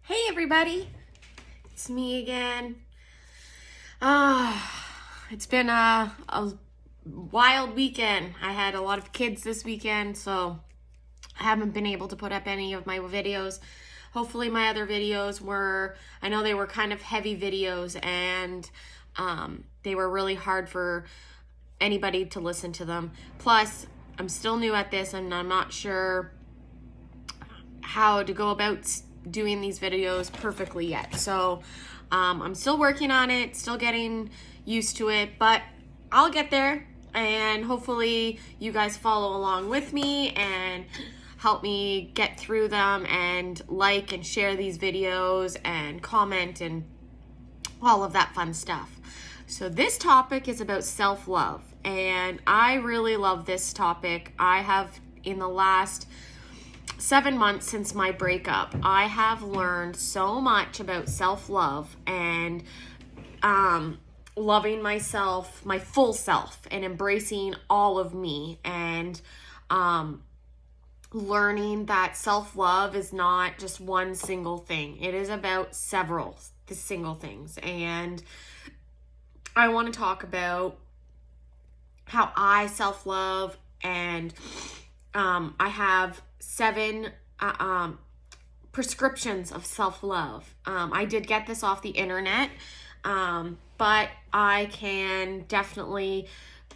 Hey everybody, it's me again. It's been a wild weekend. I had a lot of kids this weekend, so I haven't been able to put up any of my videos. Hopefully my other videos I know they were kind of heavy videos, and they were really hard for anybody to listen to them. Plus, I'm still new at this and I'm not sure how to go about doing these videos perfectly yet. So I'm still working on it, still getting used to it, but I'll get there, and hopefully you guys follow along with me and help me get through them and like and share these videos and comment and all of that fun stuff. So this topic is about self-love, and I really love this topic. I have, in the last 7 months since my breakup, I have learned so much about self-love and loving myself, my full self, and embracing all of me, and learning that self-love is not just one single thing. It is about several single things. And I want to talk about how I self-love, and I have 7 prescriptions of self-love. I did get this off the internet, but I can definitely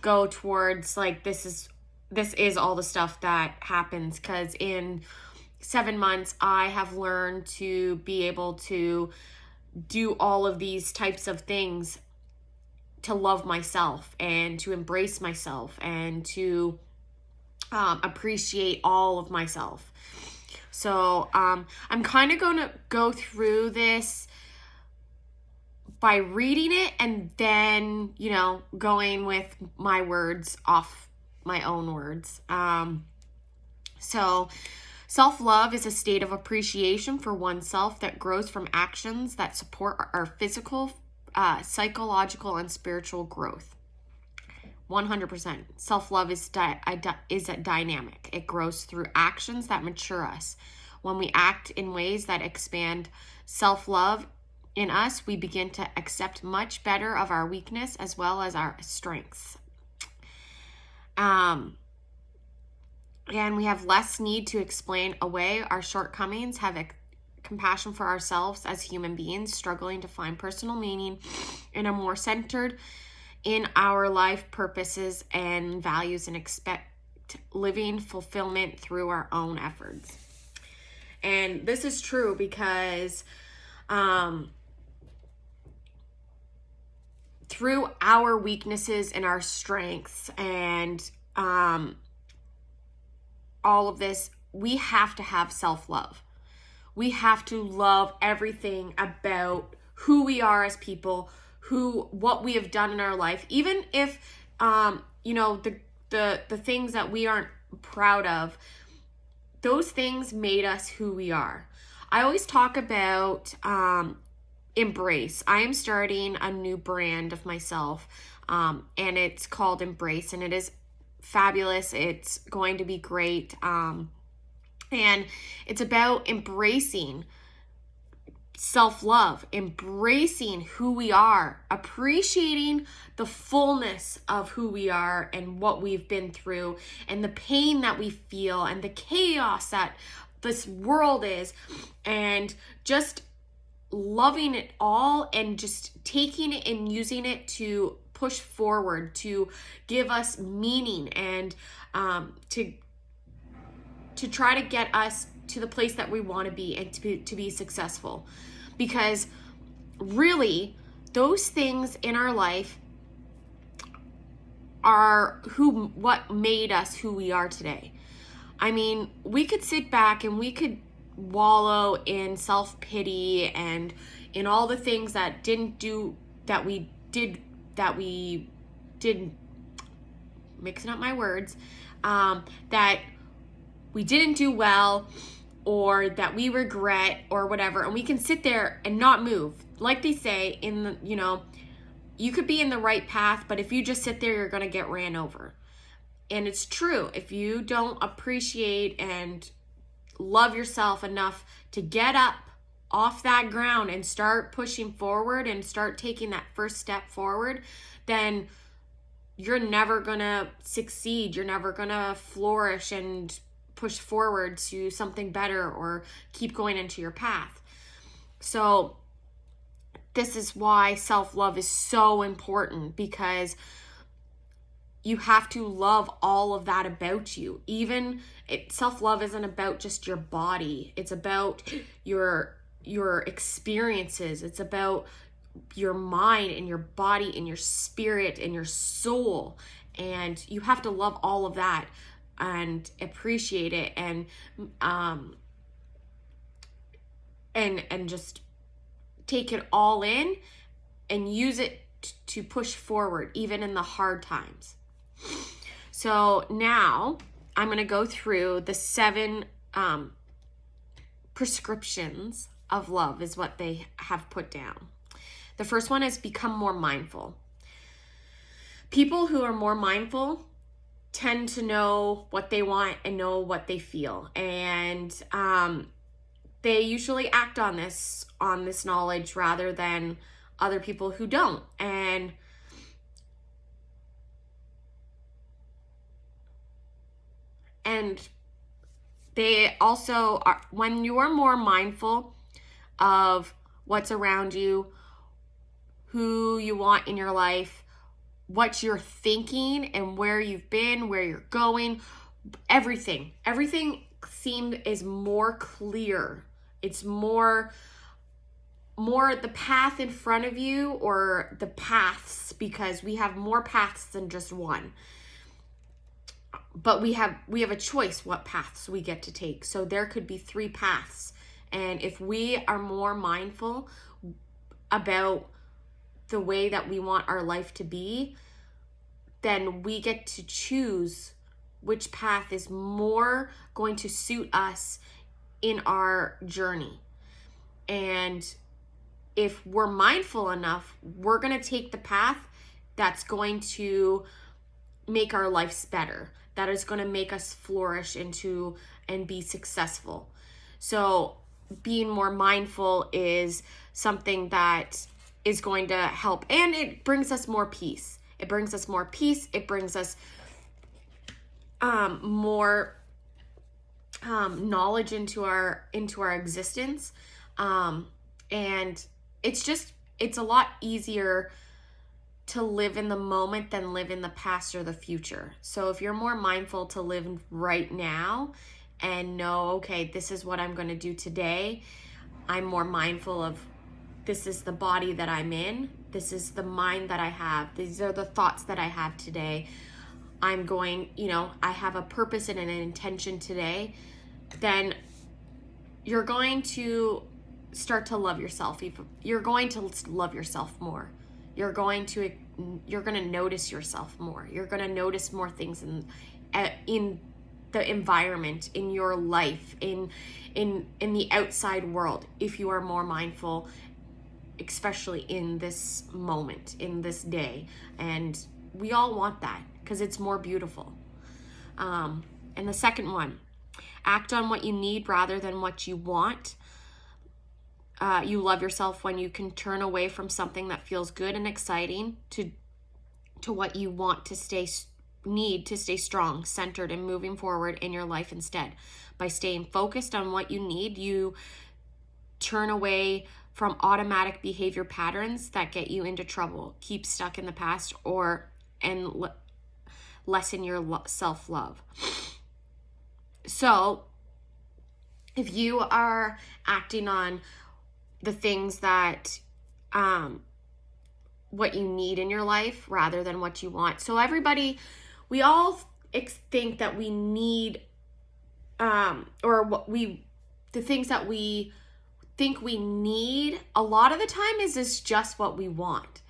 go towards, like, this is all the stuff that happens, because in 7 months I have learned to be able to do all of these types of things to love myself and to embrace myself and to appreciate all of myself. So I'm kind of going to go through this by reading it and then, going with my words off my own words. So self-love is a state of appreciation for oneself that grows from actions that support our physical, psychological, and spiritual growth. 100%. Self-love is a dynamic. It grows through actions that mature us. When we act in ways that expand self-love in us, we begin to accept much better of our weakness as well as our strengths. And we have less need to explain away our shortcomings, have compassion for ourselves as human beings, struggling to find personal meaning and are more centered in our life purposes and values, and expect living fulfillment through our own efforts. And this is true because through our weaknesses and our strengths and all of this, we have to have self-love. We have to love everything about who we are as people, what we have done in our life, even if the things that we aren't proud of, those things made us who we are. I always talk about Embrace. I am starting a new brand of myself, and it's called Embrace, and it is fabulous. It's going to be great, and it's about embracing self-love, embracing who we are, appreciating the fullness of who we are and what we've been through and the pain that we feel and the chaos that this world is, and just loving it all and just taking it and using it to push forward, to give us meaning, and to try to get us to the place that we want to be and to be successful. Because really, those things in our life are what made us who we are today. I mean, we could sit back and we could wallow in self-pity and in all the things that we did, mixing up my words, that we didn't do well, or that we regret, or whatever, and we can sit there and not move. Like they say, you could be in the right path, but if you just sit there, you're going to get ran over. And it's true. If you don't appreciate and love yourself enough to get up off that ground and start pushing forward and start taking that first step forward, then you're never gonna succeed. You're never gonna flourish and push forward to something better or keep going into your path. So this is why self-love is so important, because you have to love all of that about you. Self-love isn't about just your body. It's about your experiences. It's about your mind and your body and your spirit and your soul. And you have to love all of that and appreciate it and just take it all in and use it to push forward even in the hard times. So now I'm going to go through the 7 prescriptions of love is what they have put down. The first one is become more mindful. People who are more mindful tend to know what they want and know what they feel. And they usually act on this knowledge rather than other people who don't. And they also are, when you are more mindful of what's around you, who you want in your life, what you're thinking and where you've been, where you're going, everything is more clear. It's more the path in front of you, or the paths, because we have more paths than just one. But we have a choice what paths we get to take. So there could be 3 paths. And if we are more mindful about the way that we want our life to be, then we get to choose which path is more going to suit us in our journey. And if we're mindful enough, we're going to take the path that's going to make our lives better, that is going to make us flourish and be successful. So being more mindful is something that is going to help, and it brings us more peace. It brings us more peace. It brings us more knowledge into our existence, and it's a lot easier to live in the moment than live in the past or the future. So if you're more mindful to live right now and know, okay, this is what I'm going to do today. I'm more mindful of, this is the body that I'm in. This is the mind that I have. These are the thoughts that I have today. I'm going, I have a purpose and an intention today. Then you're going to start to love yourself. You're going to love yourself more. You're going to notice yourself more. You're going to notice more things in the environment, in your life, in the outside world, if you are more mindful, especially in this moment, in this day. And we all want that because it's more beautiful. And the second one, act on what you need rather than what you want. You love yourself when you can turn away from something that feels good and exciting to what you want to need to stay strong, centered, and moving forward in your life instead. By staying focused on what you need, you turn away from automatic behavior patterns that get you into trouble, keep stuck in the past, and lessen your self-love. So if you are acting on the things that what you need in your life rather than what you want. So we all think that we need the things that we think we need, a lot of the time is just what we want.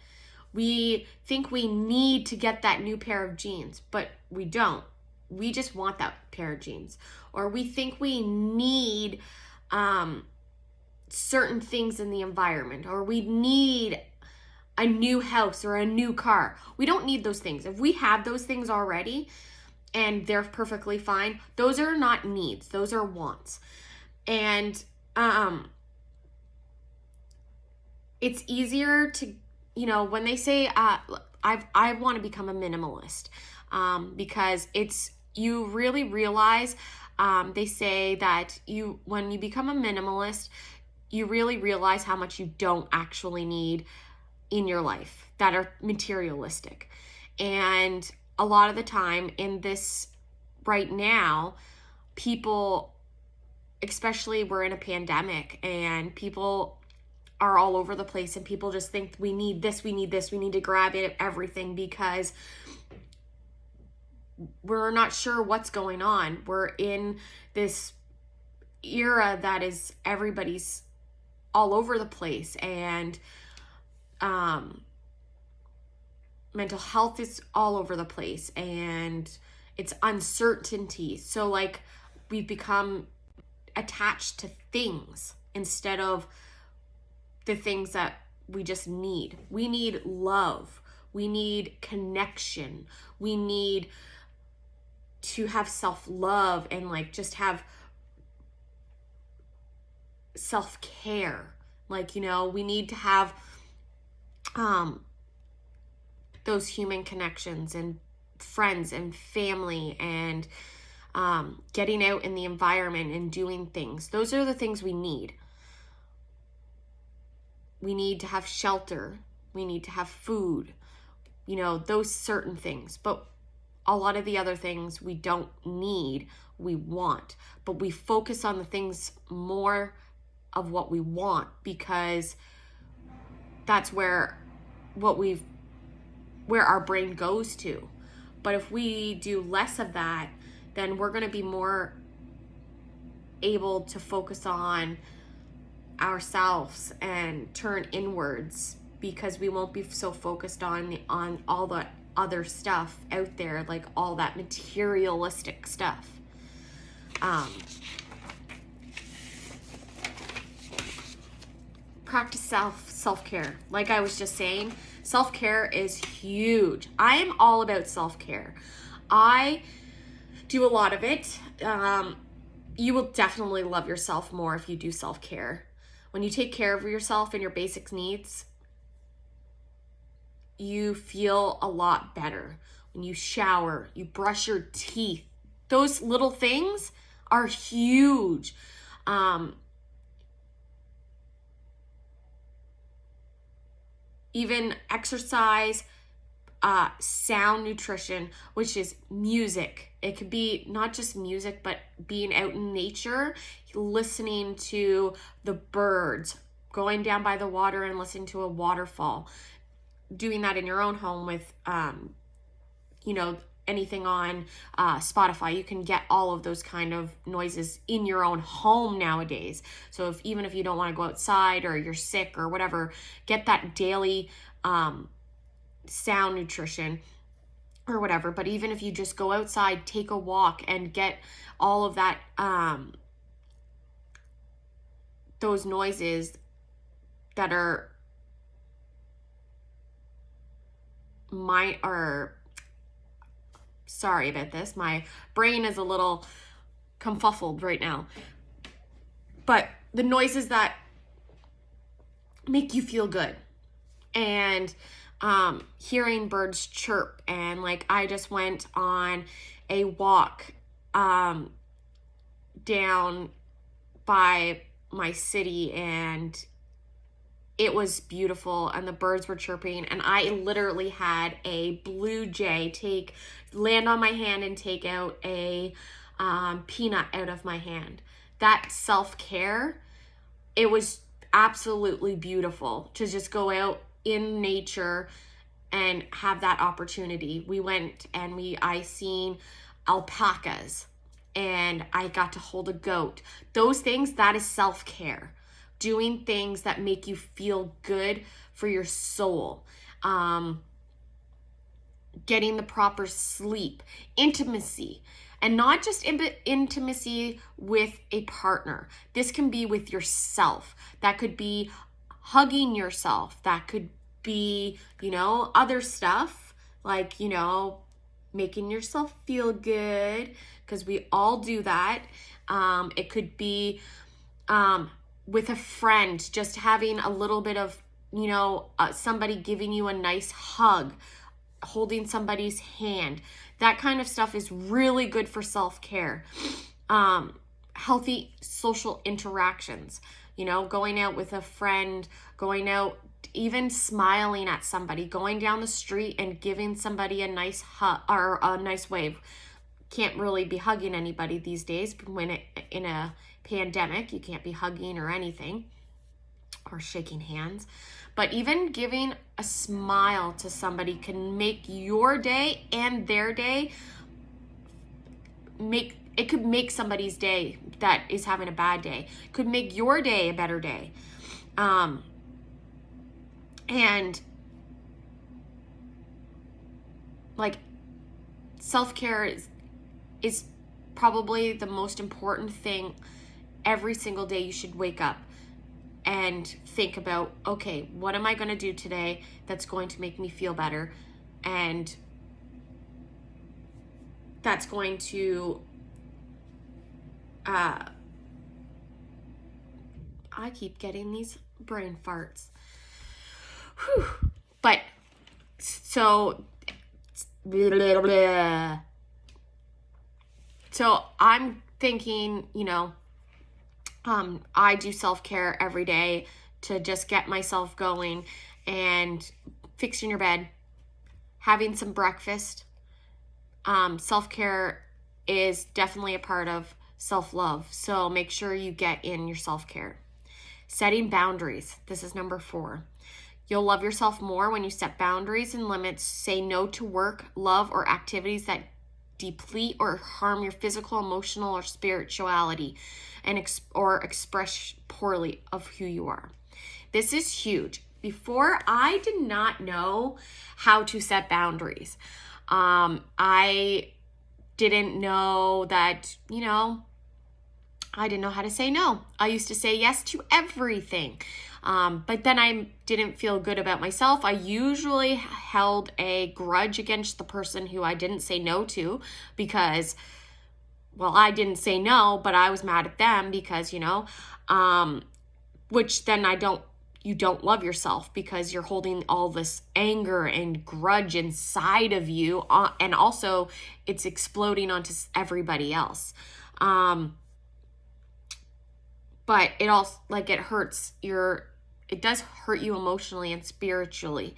We think we need to get that new pair of jeans, but we don't. We just want that pair of jeans. Or we think we need certain things in the environment, or we need a new house or a new car. We don't need those things. If we have those things already and they're perfectly fine, those are not needs, those are wants. And it's easier to, when they say, I want to become a minimalist, because you really realize, they say that when you become a minimalist, you really realize how much you don't actually need in your life that are materialistic. And a lot of the time in this right now, people, especially we're in a pandemic and people are all over the place, and people just think we need this, we need this, we need to grab it, everything, because we're not sure what's going on. We're in this era that is everybody's all over the place, and mental health is all over the place, and it's uncertainty. So like we've become attached to things instead of the things that we just need. We need love. We need connection. We need to have self-love and like just have self-care. Like, we need to have those human connections and friends and family and getting out in the environment and doing things. Those are the things we need. We need to have shelter. We need to have food, those certain things. But a lot of the other things we don't need, we want. But we focus on the things more of what we want, because that's where our brain goes to. But if we do less of that, then we're going to be more able to focus on ourselves and turn inwards, because we won't be so focused on all the other stuff out there, like all that materialistic stuff. Practice self-care. Like I was just saying, self-care is huge. I am all about self-care. I do a lot of it. You will definitely love yourself more if you do self-care. When you take care of yourself and your basic needs, you feel a lot better. When you shower, you brush your teeth, those little things are huge. Even exercise, sound nutrition, which is music. It could be not just music, but being out in nature, listening to the birds, going down by the water and listening to a waterfall, doing that in your own home with, anything on Spotify. You can get all of those kind of noises in your own home nowadays. So even if you don't want to go outside or you're sick or whatever, get that daily sound nutrition or whatever. But even if you just go outside, take a walk and get all of that, those noises that are sorry about this. My brain is a little confuffled right now. But the noises that make you feel good, and hearing birds chirp, and like I just went on a walk down by my city, and it was beautiful, and the birds were chirping, and I literally had a blue jay land on my hand and take out a peanut out of my hand. That self-care, it was absolutely beautiful to just go out in nature and have that opportunity. We went and I seen alpacas, and I got to hold a goat. Those things, that is self-care. Doing things that make you feel good for your soul. Getting the proper sleep, intimacy, and not just intimacy with a partner. This can be with yourself. That could be hugging yourself. That could be, other stuff like, making yourself feel good, because we all do that. It could be with a friend, just having a little bit of somebody giving you a nice hug, holding somebody's hand. That kind of stuff is really good for self-care. Healthy social interactions, going out with a friend, going out, even smiling at somebody, going down the street and giving somebody a nice hug or a nice wave. Can't really be hugging anybody these days in a pandemic. You can't be hugging or anything or shaking hands. But even giving a smile to somebody can make your day and their day, it could make somebody's day that is having a bad day, could make your day a better day. And like, self-care is probably the most important thing. Every single day you should wake up and think about, okay, what am I going to do today that's going to make me feel better? And that's going to, I keep getting these brain farts. Whew. But, so I'm thinking, I do self-care every day to just get myself going, and fixing your bed, having some breakfast. Self-care is definitely a part of self-love. So make sure you get in your self-care. Setting boundaries. This is number 4. You'll love yourself more when you set boundaries and limits. Say no to work, love, or activities that deplete or harm your physical, emotional, or spirituality, and express poorly of who you are. This is huge. Before, I did not know how to set boundaries. I didn't know that, I didn't know how to say no. I used to say yes to everything. But then I didn't feel good about myself. I usually held a grudge against the person who I didn't say no to because, I didn't say no, but I was mad at them because, which then you don't love yourself because you're holding all this anger and grudge inside of you. And also it's exploding onto everybody else. But it also, it hurts it does hurt you emotionally and spiritually.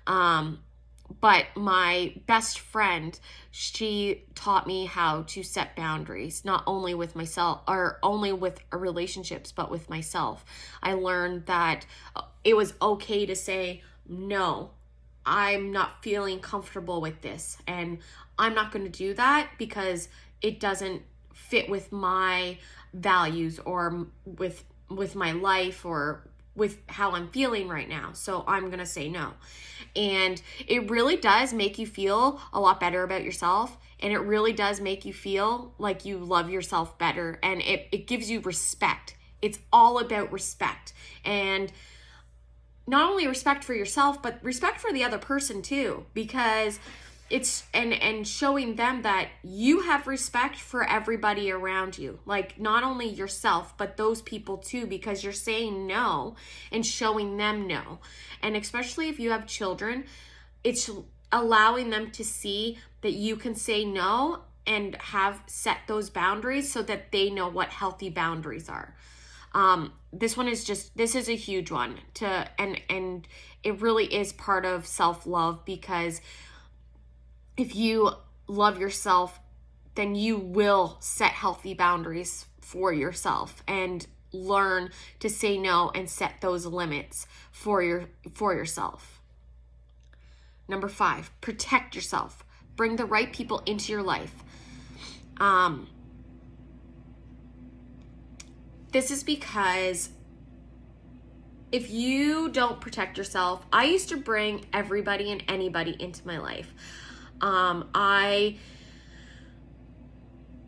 But my best friend, she taught me how to set boundaries, not only with myself or only with relationships, but with myself. I learned that it was okay to say, no, I'm not feeling comfortable with this. And I'm not going to do that because it doesn't fit with my values or with my life or with how I'm feeling right now. So I'm going to say no. And it really does make you feel a lot better about yourself. And it really does make you feel like you love yourself better. And it gives you respect. It's all about respect. And not only respect for yourself, but respect for the other person too. Because it's and showing them that you have respect for everybody around you, like not only yourself but those people too, because you're saying no and showing them no. And especially if you have children, it's allowing them to see that you can say no and have set those boundaries so that they know what healthy boundaries are. This is a huge one and it really is part of self-love, because if you love yourself, then you will set healthy boundaries for yourself and learn to say no and set those limits for yourself. Number 5, protect yourself. Bring the right people into your life. This is because if you don't protect yourself, I used to bring everybody and anybody into my life. I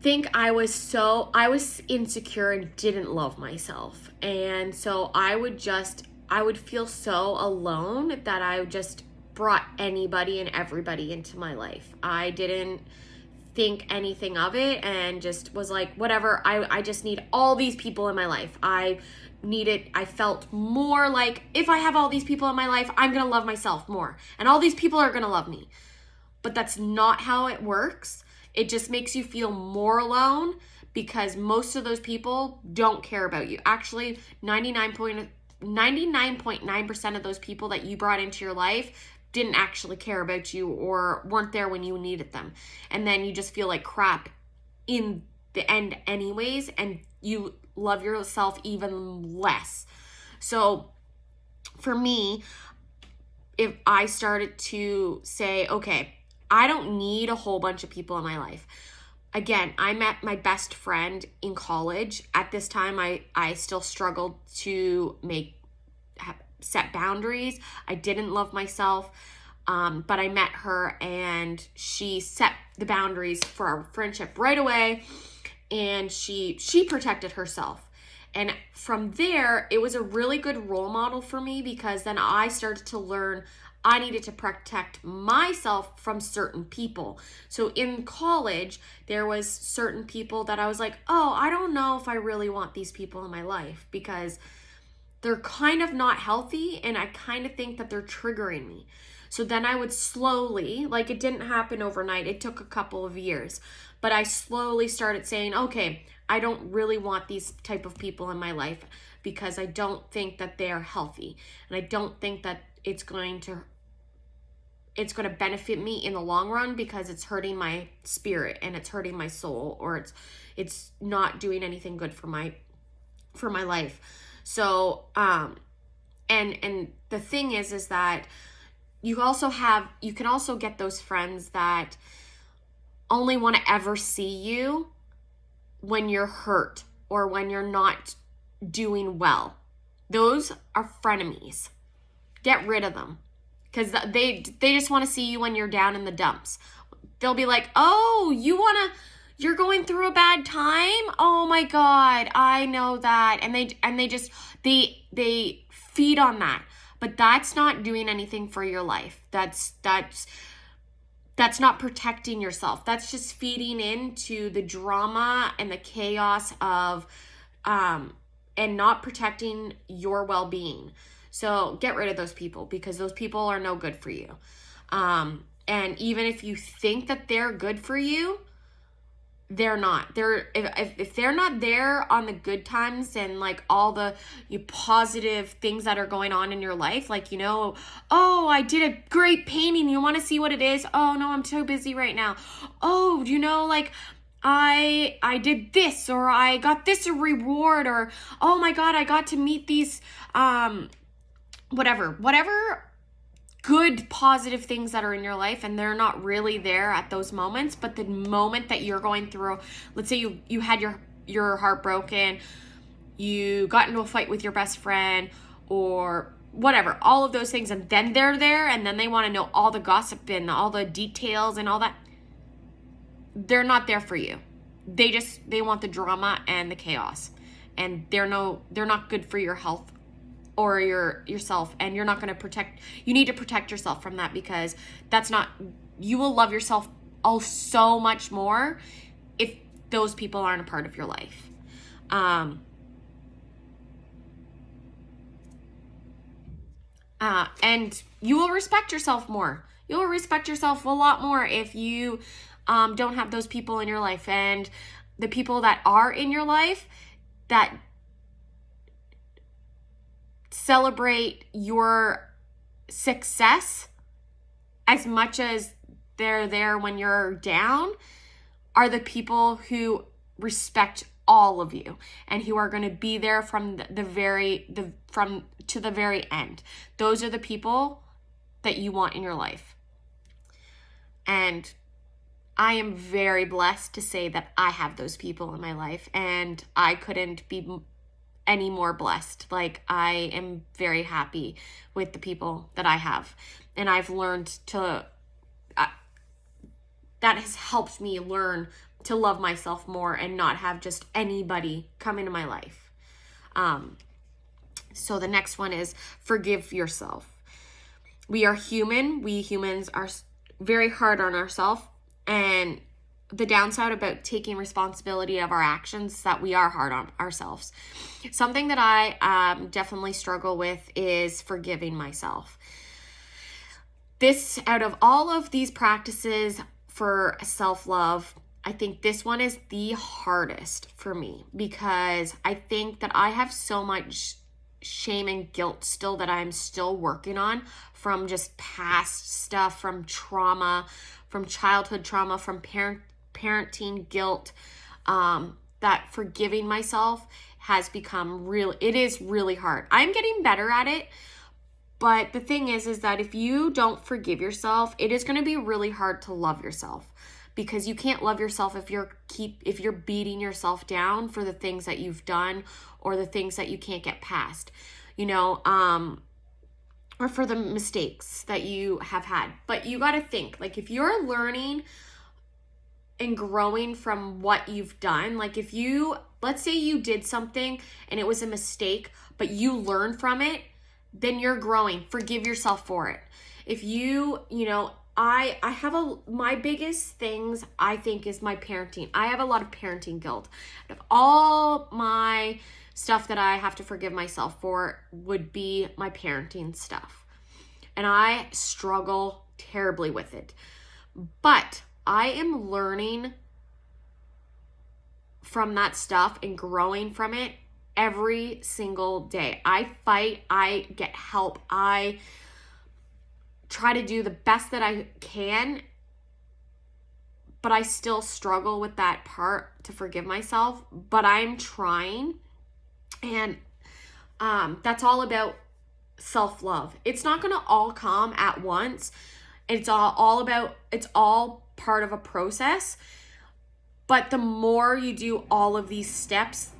think I was insecure and didn't love myself. And so I would feel so alone that I just brought anybody and everybody into my life. I didn't think anything of it and just was like, whatever, I just need all these people in my life. I I felt more like, if I have all these people in my life, I'm going to love myself more. And all these people are going to love me. But that's not how it works. It just makes you feel more alone because most of those people don't care about you. Actually, 99.9% of those people that you brought into your life didn't actually care about you or weren't there when you needed them. And then you just feel like crap in the end anyways, and you love yourself even less. So for me, if I started to say, okay, I don't need a whole bunch of people in my life. Again, I met my best friend in college. At this time, I still struggled to set boundaries. I didn't love myself, but I met her and she set the boundaries for our friendship right away, and she protected herself. And from there, it was a really good role model for me because then I started to learn I needed to protect myself from certain people. So in college, there was certain people that I was like, oh, I don't know if I really want these people in my life because they're kind of not healthy and I kind of think that they're triggering me. So then I would slowly, like it didn't happen overnight, it took a couple of years, but I slowly started saying, okay, I don't really want these type of people in my life because I don't think that they are healthy. And I don't think that it's going to benefit me in the long run because it's hurting my spirit and it's hurting my soul, or it's not doing anything good for my life. So, and the thing is that you can also get those friends that only want to ever see you when you're hurt or when you're not doing well. Those are frenemies. Get rid of them. Because they just want to see you when you're down in the dumps. They'll be like, oh, you're going through a bad time? Oh my God, I know that. And they feed on that. But that's not doing anything for your life. That's not protecting yourself. That's just feeding into the drama and the chaos of and not protecting your well-being. So get rid of those people because those people are no good for you. And even if you think that they're good for you, they're not. If they're not there on the good times and like all the positive things that are going on in your life, like, oh, I did a great painting. You want to see what it is? Oh no, I'm too busy right now. Oh, like I did this, or I got this reward, or oh my God, I got to meet these whatever good positive things that are in your life, and they're not really there at those moments. But the moment that you're going through, let's say you had your heart broken, you got into a fight with your best friend or whatever, all of those things, and then they're there and then they want to know all the gossip and all the details and all that. They're not there for you. They want the drama and the chaos, and they're not good for your health or yourself, and you're not going to you need to protect yourself from that, because you will love yourself so much more if those people aren't a part of your life. And you will respect yourself more. You will respect yourself a lot more if you don't have those people in your life, and the people that are in your life that celebrate your success as much as they're there when you're down are the people who respect all of you and who are going to be there from to the very end. Those are the people that you want in your life. And I am very blessed to say that I have those people in my life, and I couldn't be any more blessed. Like, I am very happy with the people that I have, and I've learned to that has helped me learn to love myself more and not have just anybody come into my life. So the next one is forgive yourself. We are human. We humans are very hard on ourselves, and the downside about taking responsibility of our actions is that we are hard on ourselves. Something that I definitely struggle with is forgiving myself. This, out of all of these practices for self-love, I think this one is the hardest for me because I think that I have so much shame and guilt still that I'm still working on from just past stuff, from trauma, from childhood trauma, from parenting guilt, that forgiving myself has become it is really hard. I'm getting better at it. But the thing is that if you don't forgive yourself, it is going to be really hard to love yourself because you can't love yourself if you're beating yourself down for the things that you've done or the things that you can't get past, or for the mistakes that you have had. But you got to think, like, if you're learning and growing from what you've done, like let's say you did something and it was a mistake, but you learn from it, then you're growing. Forgive yourself for it. If I have my biggest things, I think, is my parenting. I have a lot of parenting guilt. Out of all my stuff that I have to forgive myself for would be my parenting stuff. And I struggle terribly with it. But I am learning from that stuff and growing from it every single day. I fight, I get help, I try to do the best that I can, but I still struggle with that part to forgive myself, but I'm trying. And that's all about self-love. It's not going to all come at once. It's all part of a process. But the more you do all of these steps,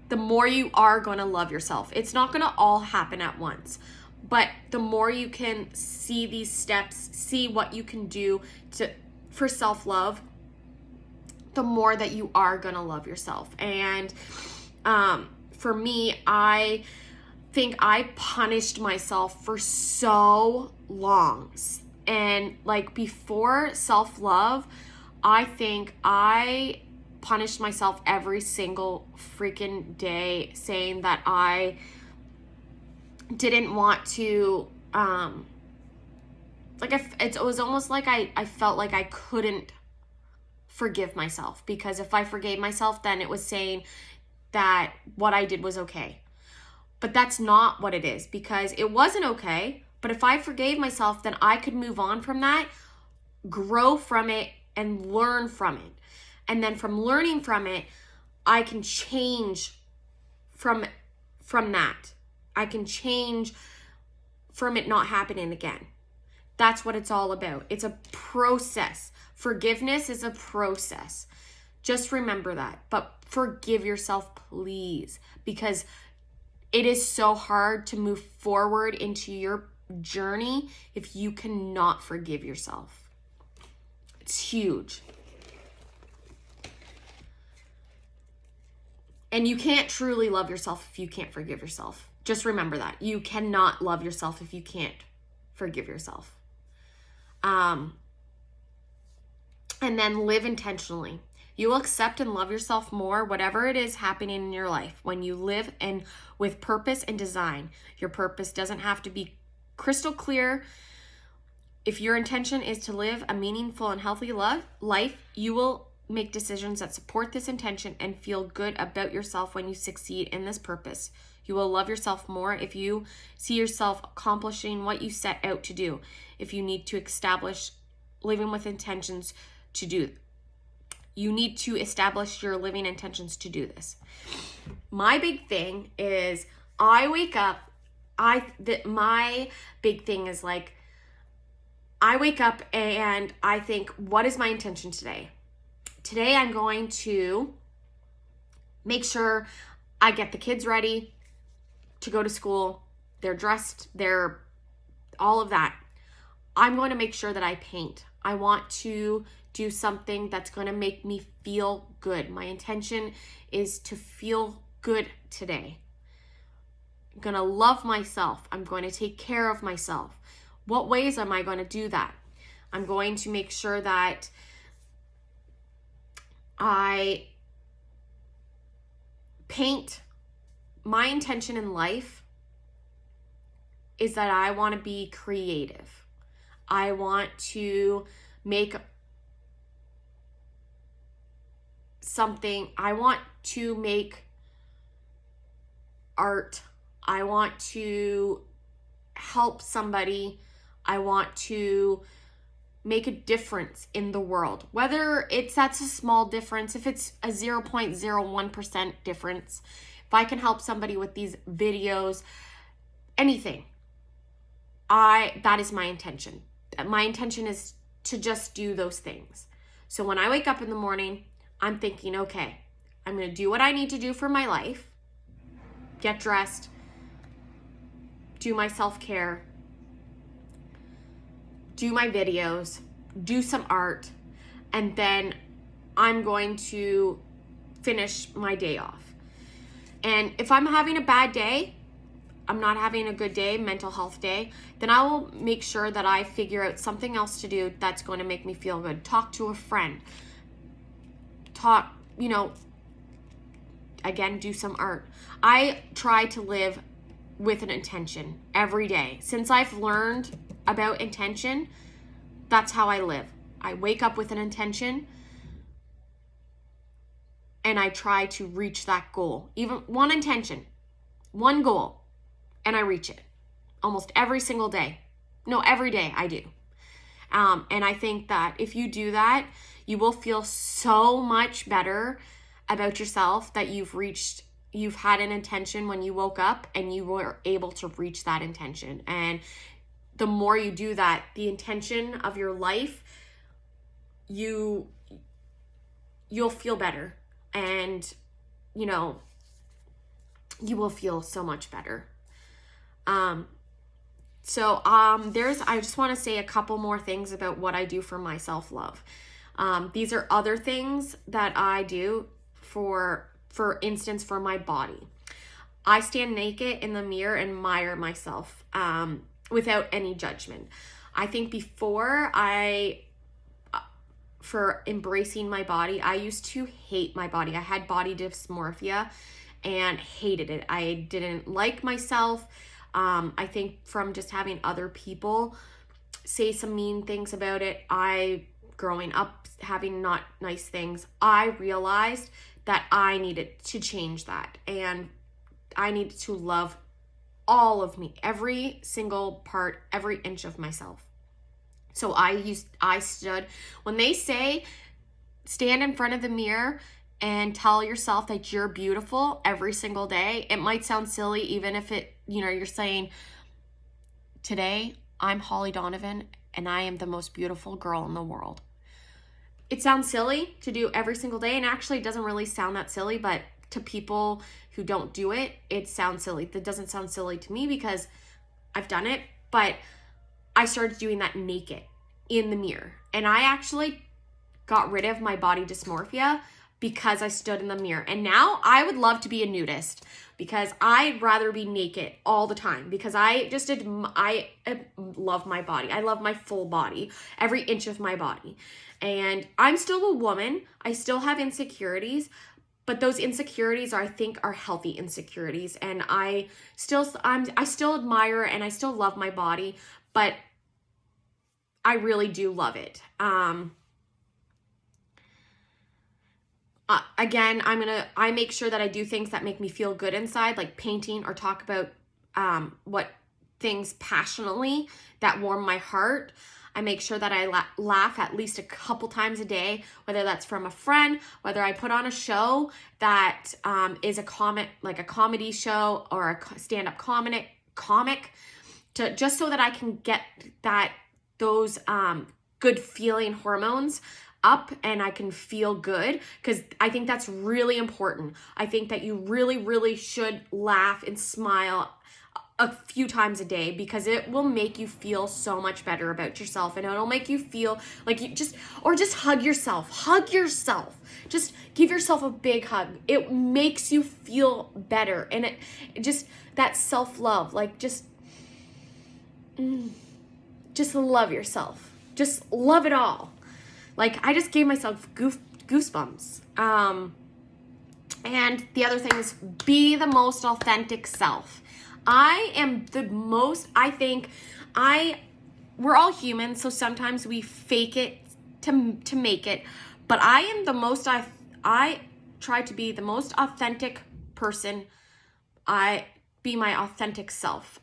the more you are going to love yourself. It's not going to all happen at once, but the more you can see these steps, see what you can do for self-love, the more that you are going to love yourself. And for me, I think I punished myself for so long. And like before self-love, I think I punished myself every single freaking day, saying that I didn't want to, it was almost like I felt like I couldn't forgive myself, because if I forgave myself, then it was saying that what I did was okay. But that's not what it is, because it wasn't okay. But if I forgave myself, then I could move on from that, grow from it, and learn from it. And then from learning from it, I can change from that. I can change from it not happening again. That's what it's all about. It's a process. Forgiveness is a process. Just remember that. But forgive yourself, please, because it is so hard to move forward into your journey if you cannot forgive yourself. It's huge. And you can't truly love yourself if you can't forgive yourself. Just remember that. You cannot love yourself if you can't forgive yourself. And then live intentionally. You will accept and love yourself more, whatever it is happening in your life, when you live and with purpose and design. Your purpose doesn't have to be crystal clear. If your intention is to live a meaningful and healthy life, you will make decisions that support this intention and feel good about yourself when you succeed in this purpose. You will love yourself more if you see yourself accomplishing what you set out to do. If you need to establish living with intentions to do, you need to establish your living intentions to do this. My big thing is I wake up, my big thing is like, I wake up and I think, what is my intention today? Today I'm going to make sure I get the kids ready to go to school. They're dressed, they're all of that. I'm going to make sure that I paint. I want to do something that's going to make me feel good. My intention is to feel good today. I'm going to love myself. I'm going to take care of myself. What ways am I going to do that? I'm going to make sure that I paint. My intention in life is that I want to be creative. I want to make something. I want to make art. I want to help somebody. I want to make a difference in the world. Whether that's a small difference, if it's a 0.01% difference, if I can help somebody with these videos, anything, that is my intention. My intention is to just do those things. So when I wake up in the morning, I'm thinking, okay, I'm going to do what I need to do for my life, get dressed, do my self-care, do my videos, do some art, and then I'm going to finish my day off. And if I'm having a bad day, I'm not having a good day, mental health day, then I will make sure that I figure out something else to do that's going to make me feel good. Talk to a friend. Again, do some art. I try to live with an intention every day. Since I've learned about intention, that's how I live. I wake up with an intention and I try to reach that goal. Even one intention, one goal, and I reach it almost every single day. No, every day I do. And I think that if you do that, you will feel so much better about yourself that you've had an intention when you woke up and you were able to reach that intention. And the more you do that, the intention of your life, you'll feel better, and you will feel so much better. I just want to say a couple more things about what I do for my self-love. These are other things that I do for instance, for my body. I stand naked in the mirror and admire myself without any judgment. I think for embracing my body, I used to hate my body. I had body dysmorphia and hated it. I didn't like myself. I think from just having other people say some mean things about it, growing up having not nice things, I realized that I needed to change that, and I needed to love all of me, every single part, every inch of myself. So I stood, when they say stand in front of the mirror and tell yourself that you're beautiful every single day, it might sound silly, even if you're saying, today I'm Holly Donovan and I am the most beautiful girl in the world. It sounds silly to do every single day, and actually it doesn't really sound that silly, but to people who don't do it, it sounds silly. That doesn't sound silly to me because I've done it, but I started doing that naked in the mirror, and I actually got rid of my body dysmorphia because I stood in the mirror. And now I would love to be a nudist because I'd rather be naked all the time, because I love my body. I love my full body, every inch of my body. And I'm still a woman. I still have insecurities, but those insecurities I think are healthy insecurities. And I still admire and I still love my body, but I really do love it. Again, I make sure that I do things that make me feel good inside, like painting, or talk about what things passionately that warm my heart. I make sure that I laugh at least a couple times a day, whether that's from a friend, whether I put on a show that is a comedy show or a stand-up comic, just so that I can get those good feeling hormones up and I can feel good, because I think that's really important. I think that you really, really should laugh and smile a few times a day, because it will make you feel so much better about yourself, and it'll make you feel like just hug yourself. Just give yourself a big hug. It makes you feel better, and it just, that self-love, just love yourself. Just love it all. I just gave myself goosebumps. And the other thing is, be the most authentic self. We're all human, so sometimes we fake it to make it, but I try to be the most authentic person. I be my authentic self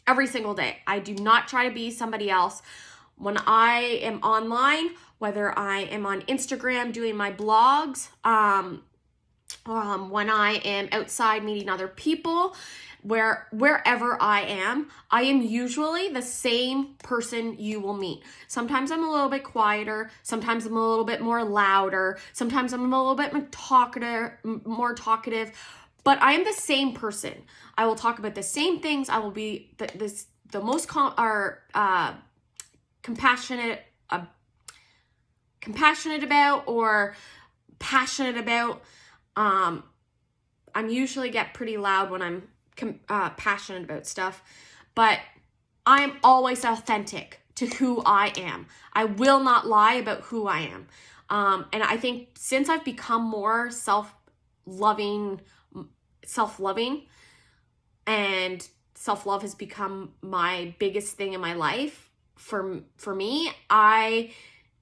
every single day. I do not try to be somebody else. When I am online, whether I am on Instagram doing my blogs, when I am outside meeting other people, wherever I am usually the same person you will meet. Sometimes I'm a little bit quieter, sometimes I'm a little bit more louder, sometimes I'm a little bit more talkative, but I am the same person. I will talk about the same things. I will be the most compassionate about, or passionate about. I'm usually get pretty loud when I'm passionate about stuff, but I am always authentic to who I am. I will not lie about who I am. And I think since I've become more self-loving, and self-love has become my biggest thing in my life, for me, I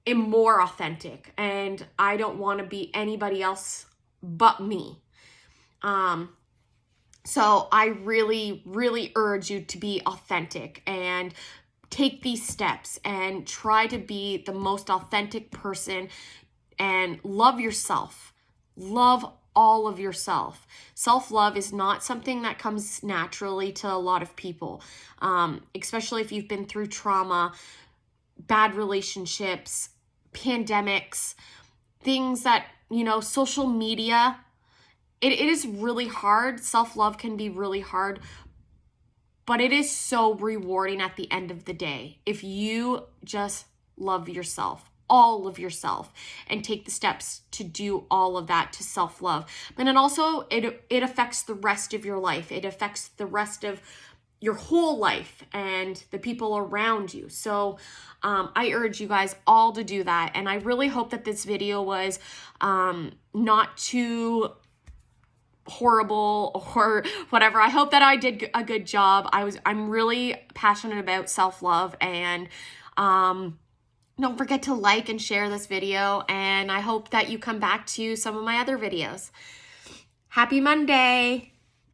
am more authentic, and I don't want to be anybody else but me. So I really, really urge you to be authentic and take these steps and try to be the most authentic person and love yourself. Love all of yourself. Self-love is not something that comes naturally to a lot of people, especially if you've been through trauma, bad relationships, pandemics, things that, social media. It is really hard. Self-love can be really hard, but it is so rewarding at the end of the day if you just love yourself, all of yourself, and take the steps to do all of that to self-love. But then also it affects the rest of your life. It affects the rest of your whole life and the people around you. So I urge you guys all to do that. And I really hope that this video was not too horrible or whatever. I hope that I did a good job. I'm really passionate about self-love, and don't forget to like and share this video, and I hope that you come back to some of my other videos. Happy Monday.